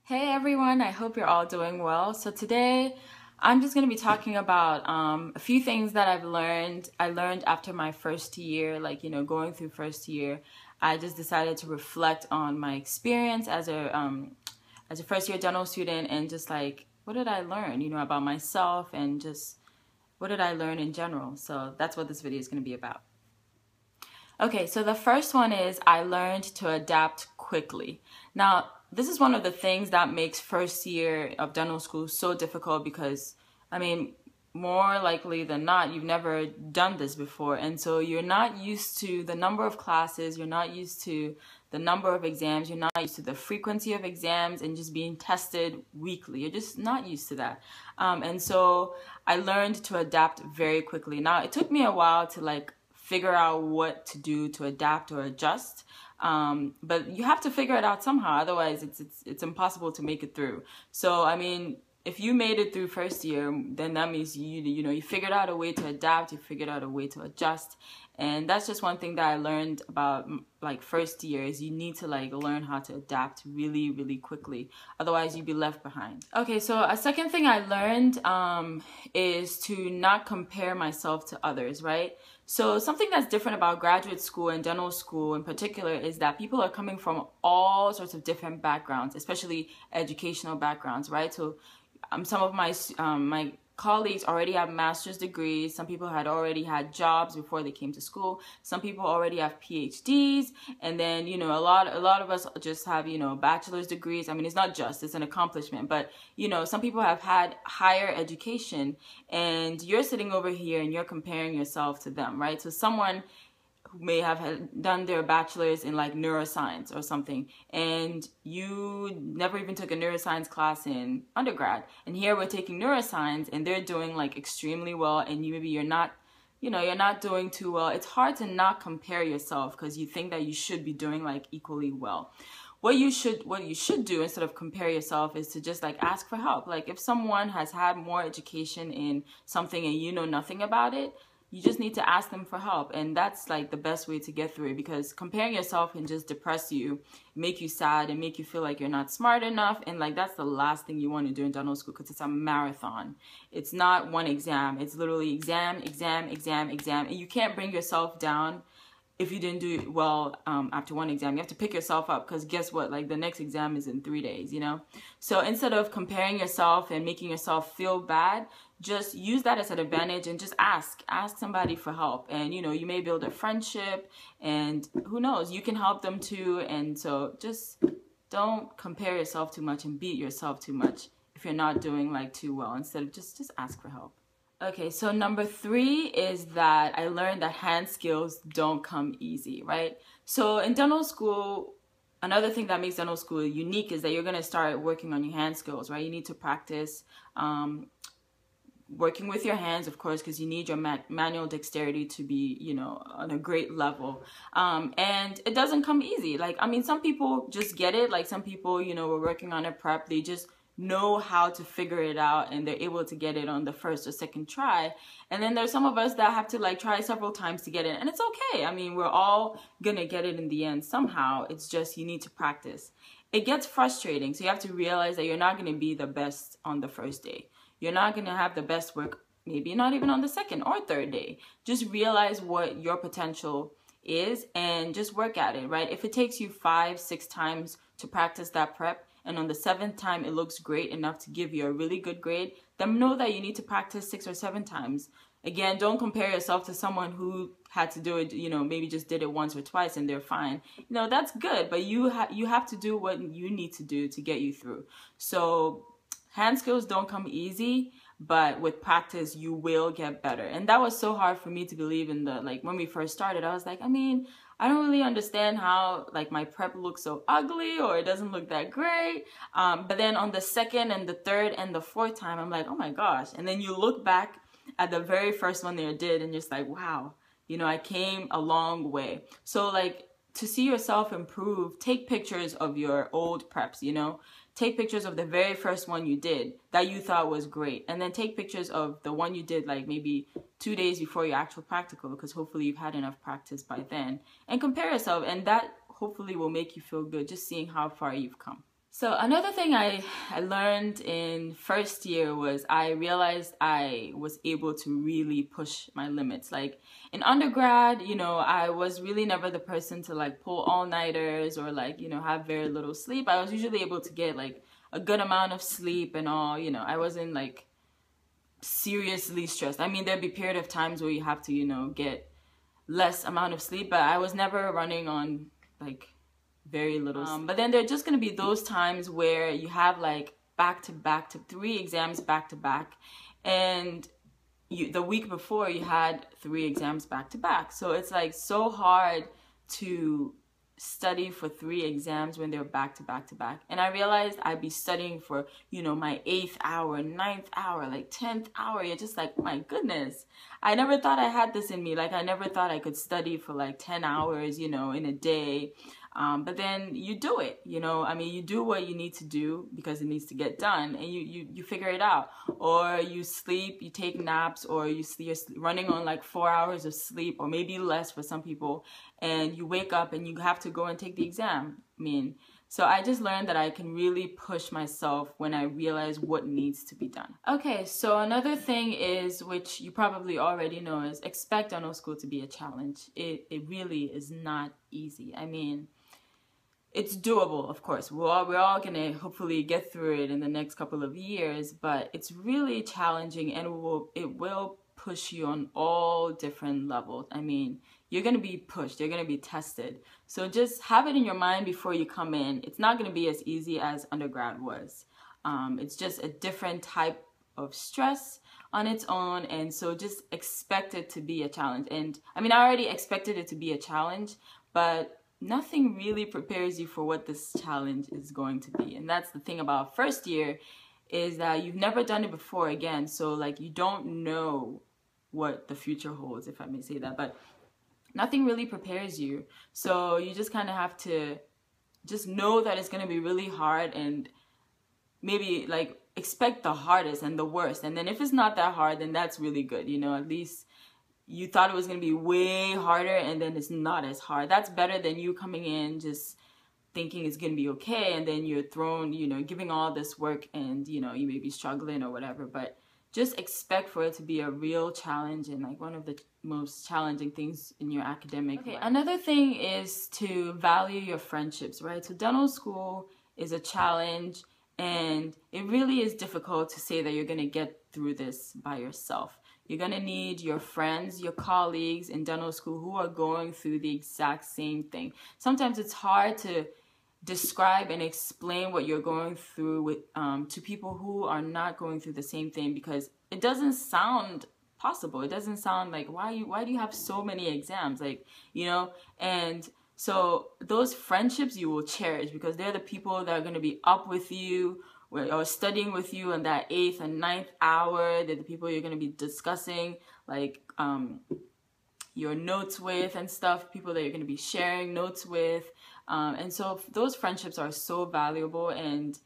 Hey everyone, I hope you're all doing well. So today I'm just going to be talking about a few things that I've learned. I learned after my first year, going through first year. I just decided to reflect on my experience as a first year dental student and just like what did I learn, about myself and just what did I learn in general. So that's what this video is going to be about. Okay, so the first one is I learned to adapt quickly. Now, this is one of the things that makes first year of dental school so difficult because, more likely than not, you've never done this before. And so you're not used to the number of classes, you're not used to the number of exams, you're not used to the frequency of exams and just being tested weekly. You're just not used to that. And so I learned to adapt very quickly. Now, it took me a while to figure out what to do to adapt or adjust. But you have to figure it out somehow. Otherwise, it's impossible to make it through. So, if you made it through first year, then that means you figured out a way to adapt, you figured out a way to adjust. And that's just one thing that I learned about first year is you need to learn how to adapt really, really quickly. Otherwise, you'd be left behind. Okay, so a second thing I learned is to not compare myself to others, right? So something that's different about graduate school and dental school in particular is that people are coming from all sorts of different backgrounds, especially educational backgrounds, right? So some of my colleagues already have master's degrees. Some people had already had jobs before they came to school. Some people already have PhDs, and then a lot of us just have bachelor's degrees. It's not just, it's an accomplishment, but some people have had higher education, and you're sitting over here and you're comparing yourself to them, right? So someone who may have done their bachelor's in neuroscience or something, and you never even took a neuroscience class in undergrad, and here we're taking neuroscience and they're doing extremely well, and you're not doing too well. It's hard to not compare yourself because you think that you should be doing equally well. What you should do instead of compare yourself is to just ask for help. If someone has had more education in something and you know nothing about it, you just need to ask them for help. And that's the best way to get through it, because comparing yourself can just depress you, make you sad, and make you feel like you're not smart enough. And that's the last thing you want to do in dental school, because it's a marathon. It's not one exam. It's literally exam, exam, exam, exam. And you can't bring yourself down if you didn't do well after one exam. You have to pick yourself up, because guess what? The next exam is in 3 days, So instead of comparing yourself and making yourself feel bad, just use that as an advantage and just ask somebody for help. And you may build a friendship, and who knows, you can help them too. And so just don't compare yourself too much and beat yourself too much if you're not doing too well. Instead of just ask for help. Okay, so number 3 is that I learned that hand skills don't come easy, right? So in dental school, another thing that makes dental school unique is that you're going to start working on your hand skills, right? You need to practice working with your hands, of course, because you need your manual dexterity to be, on a great level. And it doesn't come easy. Some people just get it. Some people, were working on a prep. They just know how to figure it out, and they're able to get it on the first or second try. And then there's some of us that have to try several times to get it, and it's okay. We're all gonna get it in the end somehow. It's just you need to practice. It gets frustrating, so you have to realize that you're not gonna be the best on the first day. You're not gonna have the best work, maybe not even on the second or third day. Just realize what your potential is and just work at it, right? If it takes you 5-6 times to practice that prep, and on the 7th time it looks great enough to give you a really good grade, then know that you need to practice 6 or 7 times. Again, don't compare yourself to someone who had to do it, maybe just did it once or twice and they're fine. That's good, but you have to do what you need to do to get you through. So hand skills don't come easy, but with practice you will get better. And that was so hard for me to believe in when we first started. I was like, I don't really understand how my prep looks so ugly, or it doesn't look that great. But then on the 2nd and the 3rd and the 4th time, I'm like, oh my gosh. And then you look back at the very first one they did and just wow, I came a long way. So to see yourself improve, take pictures of your old preps, Take pictures of the very first one you did that you thought was great. And then take pictures of the one you did maybe 2 days before your actual practical, because hopefully you've had enough practice by then. And compare yourself, and that hopefully will make you feel good just seeing how far you've come. So another thing I learned in first year was I realized I was able to really push my limits. Like in undergrad, you know, I was really never the person to like pull all-nighters or like, you know, have very little sleep. I was usually able to get like a good amount of sleep and all, you know, I wasn't like seriously stressed. I mean, there'd be period of times where you have to, you know, get less amount of sleep, but I was never running on like very little sleep. But then there are just going to be those times where you have like back to back to 3 exams back to back, and the week before you had 3 exams back to back. So it's like so hard to study for 3 exams when they're back to back to back. And I realized I'd be studying for, you know, my 8th hour, 9th hour, like 10th hour. You're just like, my goodness, I never thought I had this in me. Like I never thought I could study for like 10 hours, you know, in a day. But then you do it, you know, I mean, you do what you need to do because it needs to get done, and you figure it out. Or you sleep, you take naps, or you're running on like 4 hours of sleep, or maybe less for some people, and you wake up and you have to go and take the exam. I mean, so I just learned that I can really push myself when I realize what needs to be done. Okay, so another thing is, which you probably already know, is expect dental school to be a challenge. It really is not easy. I mean, it's doable, of course. We're all gonna hopefully get through it in the next couple of years, but it's really challenging, and it will push you on all different levels. I mean, you're gonna be pushed, you're gonna be tested. So just have it in your mind before you come in. It's not gonna be as easy as undergrad was. It's just a different type of stress on its own, and so just expect it to be a challenge. And I mean, I already expected it to be a challenge, but nothing really prepares you for what this challenge is going to be. And that's the thing about first year, is that you've never done it before again. So like you don't know what the future holds, if I may say that, but nothing really prepares you. So you just kind of have to just know that it's going to be really hard, and maybe like expect the hardest and the worst. And then if it's not that hard, then that's really good. You know, at least you thought it was going to be way harder and then it's not as hard. That's better than you coming in just thinking it's going to be okay, and then you're thrown, you know, giving all this work and, you know, you may be struggling or whatever. But just expect for it to be a real challenge and like one of the most challenging things in your academic life. Another thing is to value your friendships, right? So dental school is a challenge, and it really is difficult to say that you're going to get through this by yourself. You're going to need your friends, your colleagues in dental school who are going through the exact same thing. Sometimes it's hard to describe and explain what you're going through with to people who are not going through the same thing, because it doesn't sound possible. It doesn't sound like, why do you have so many exams? Like, you know, and so those friendships you will cherish, because they're the people that are going to be up with you or studying with you in that 8th and 9th hour. They're the people you're going to be discussing like your notes with and stuff, people that you're going to be sharing notes with. And so those friendships are so valuable, and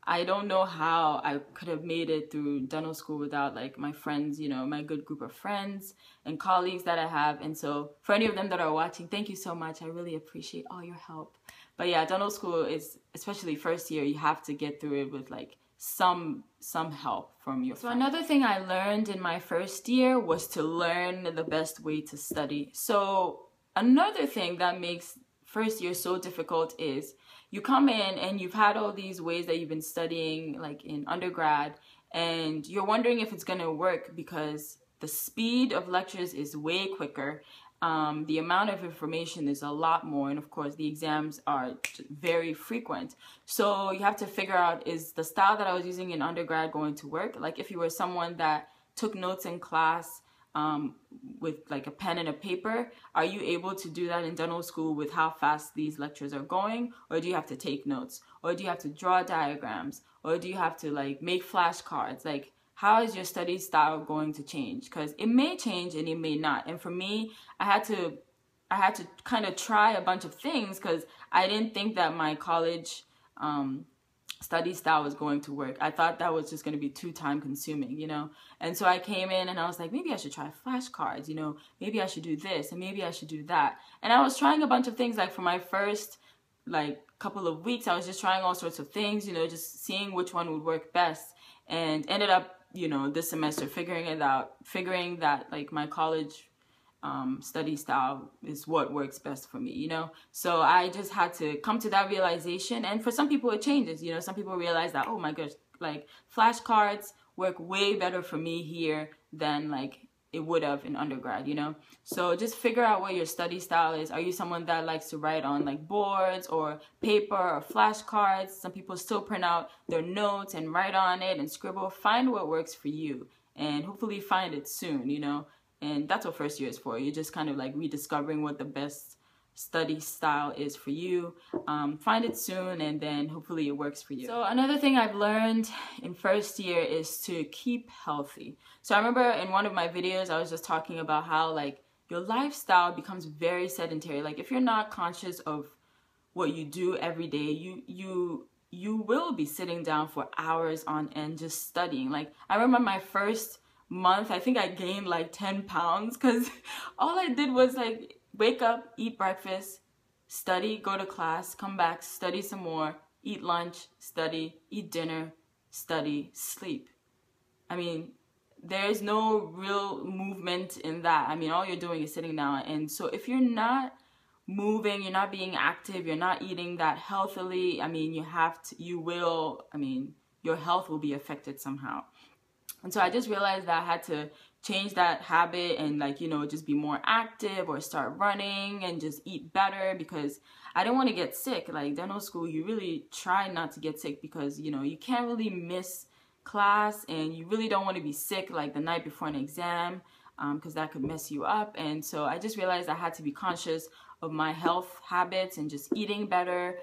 I don't know how I could have made it through dental school without like my friends, you know, my good group of friends and colleagues that I have. And so for any of them that are watching, thank you so much. I really appreciate all your help. But yeah, dental school is, especially first year, you have to get through it with like some help from your friends. So another thing I learned in my first year was to learn the best way to study. So another thing that makes first year so difficult is you come in and you've had all these ways that you've been studying like in undergrad, and you're wondering if it's going to work because the speed of lectures is way quicker. The amount of information is a lot more, and of course the exams are very frequent. So you have to figure out, is the style that I was using in undergrad going to work? Like if you were someone that took notes in class with like a pen and a paper, are you able to do that in dental school with how fast these lectures are going? Or do you have to take notes? Or do you have to draw diagrams? Or do you have to like make flashcards? Like, how is your study style going to change? Because it may change and it may not. And for me, I had to kind of try a bunch of things, because I didn't think that my college study style was going to work. I thought that was just going to be too time consuming, you know? And so I came in and I was like, maybe I should try flashcards, you know? Maybe I should do this and maybe I should do that. And I was trying a bunch of things. Like for my first like couple of weeks, I was just trying all sorts of things, you know, just seeing which one would work best, and ended up, you know, this semester figuring that like my college study style is what works best for me, you know. So I just had to come to that realization. And for some people it changes, you know. Some people realize that, oh my gosh, like flashcards work way better for me here than like it would have in undergrad, you know. So just figure out what your study style is. Are you someone that likes to write on like boards or paper or flashcards? Some people still print out their notes and write on it and scribble. Find what works for you, and hopefully find it soon, you know. And that's what first year is for. You're just kind of like rediscovering what the best study style is for you. Find it soon, and then hopefully it works for you. So another thing I've learned in first year is to keep healthy. So I remember in one of my videos I was just talking about how like your lifestyle becomes very sedentary. Like if you're not conscious of what you do every day, you will be sitting down for hours on end just studying. Like I remember my first month, I think I gained like 10 pounds because all I did was like wake up, eat breakfast, study, go to class, come back, study some more, eat lunch, study, eat dinner, study, sleep. I mean, there's no real movement in that. I mean, all you're doing is sitting down. And so if you're not moving, you're not being active, you're not eating that healthily, I mean, your health will be affected somehow. And so I just realized that I had to change that habit and like, you know, just be more active or start running and just eat better, because I didn't want to get sick. Like dental school, you really try not to get sick because, you know, you can't really miss class, and you really don't want to be sick like the night before an exam, because that could mess you up. And so I just realized I had to be conscious of my health habits and just eating better,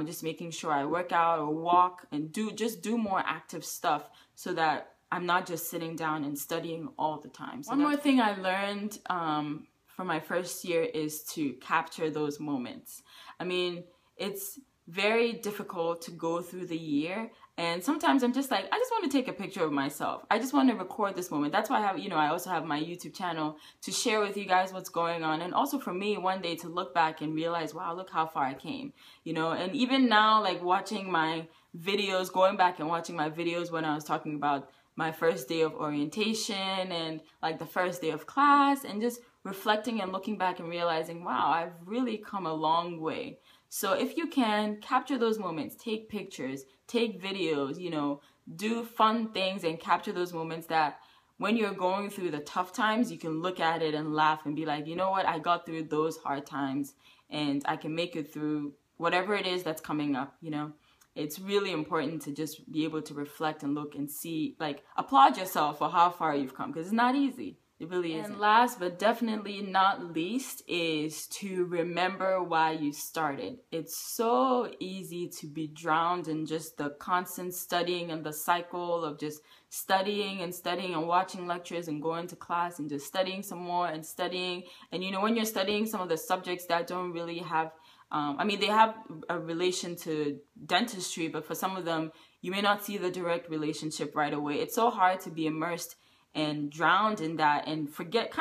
just making sure I work out or walk and do more active stuff so that I'm not just sitting down and studying all the time. So one more thing I learned from my first year is to capture those moments. I mean, it's very difficult to go through the year, and sometimes I'm just like, I just want to take a picture of myself. I just want to record this moment. That's why I have, you know, I also have my YouTube channel to share with you guys what's going on, and also for me one day to look back and realize, wow, look how far I came, you know. And even now, like watching my videos, going back and watching my videos when I was talking about my first day of orientation and like the first day of class, and just reflecting and looking back and realizing, wow, I've really come a long way. So if you can, capture those moments, take pictures, take videos, you know, do fun things and capture those moments that when you're going through the tough times, you can look at it and laugh and be like, you know what, I got through those hard times and I can make it through whatever it is that's coming up, you know. It's really important to just be able to reflect and look and see, like, applaud yourself for how far you've come, because it's not easy. It really isn't. And last but definitely not least is to remember why you started. It's so easy to be drowned in just the constant studying and the cycle of just studying and watching lectures and going to class and just studying some more and studying. And you know, when you're studying some of the subjects that don't really have I mean, they have a relation to dentistry, but for some of them, you may not see the direct relationship right away. It's so hard to be immersed and drowned in that and forget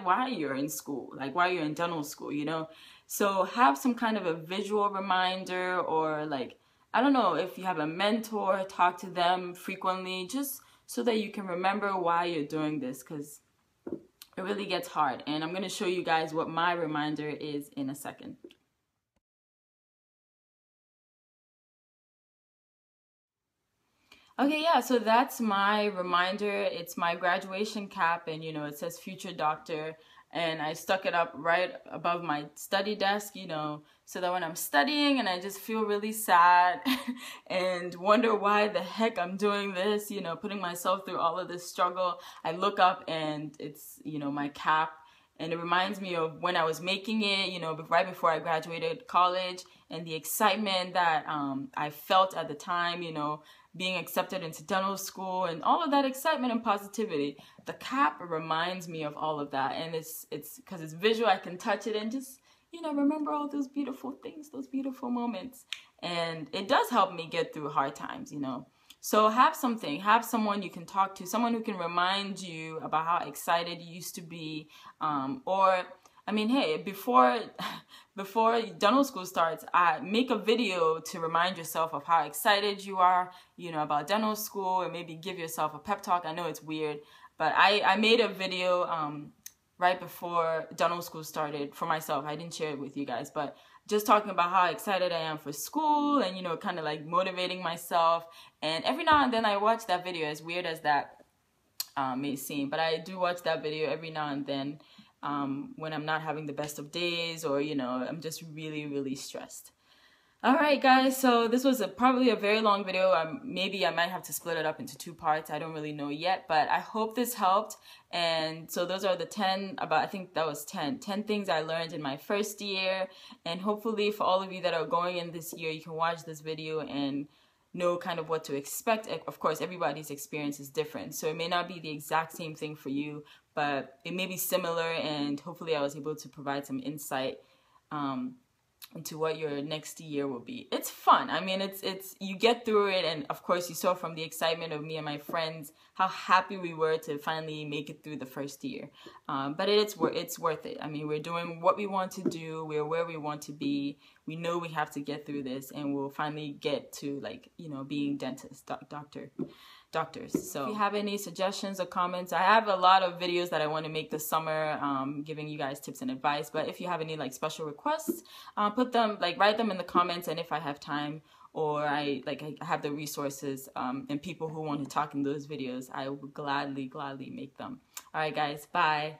why you're in school, like why you're in dental school, you know? So have some kind of a visual reminder, or like, I don't know, if you have a mentor, talk to them frequently, just so that you can remember why you're doing this, because it really gets hard. And I'm going to show you guys what my reminder is in a second. Okay, yeah, so that's my reminder. It's my graduation cap, and you know, it says future doctor, and I stuck it up right above my study desk, you know, so that when I'm studying and I just feel really sad and wonder why the heck I'm doing this, you know, putting myself through all of this struggle, I look up and it's, you know, my cap. And it reminds me of when I was making it, you know, right before I graduated college, and the excitement that I felt at the time, you know, being accepted into dental school and all of that excitement and positivity. The cap reminds me of all of that, and it's because it's visual. I can touch it and just, you know, remember all those beautiful things, those beautiful moments. And it does help me get through hard times, you know. So have someone you can talk to, someone who can remind you about how excited you used to be, or I mean, hey, before dental school starts, make a video to remind yourself of how excited you are, about dental school, and maybe give yourself a pep talk. I know it's weird, but I made a video right before dental school started for myself. I didn't share it with you guys, but just talking about how excited I am for school and, kind of like motivating myself. And every now and then I watch that video, as weird as that may seem, but I do watch that video every now and then when I'm not having the best of days, or I'm just really, really stressed. All right, guys, so this was probably a very long video. Maybe I might have to split it up into 2 parts. I don't really know yet, but I hope this helped. And so those are the 10 things I learned in my first year. And hopefully for all of you that are going in this year, you can watch this video and know kind of what to expect. Of course, everybody's experience is different, so it may not be the exact same thing for you, but it may be similar, and hopefully I was able to provide some insight into what your next year will be. It's fun. I mean, it's you get through it, and of course you saw from the excitement of me and my friends how happy we were to finally make it through the first year. But it's worth it. I mean, we're doing what we want to do. We're where we want to be. We know we have to get through this, and we'll finally get to, like, being dentists, doctors. So if you have any suggestions or comments, I have a lot of videos that I want to make this summer, giving you guys tips and advice. But if you have any like special requests, write them in the comments, and if I have time, or I have the resources and people who want to talk in those videos, I will gladly make them. All right, guys, bye.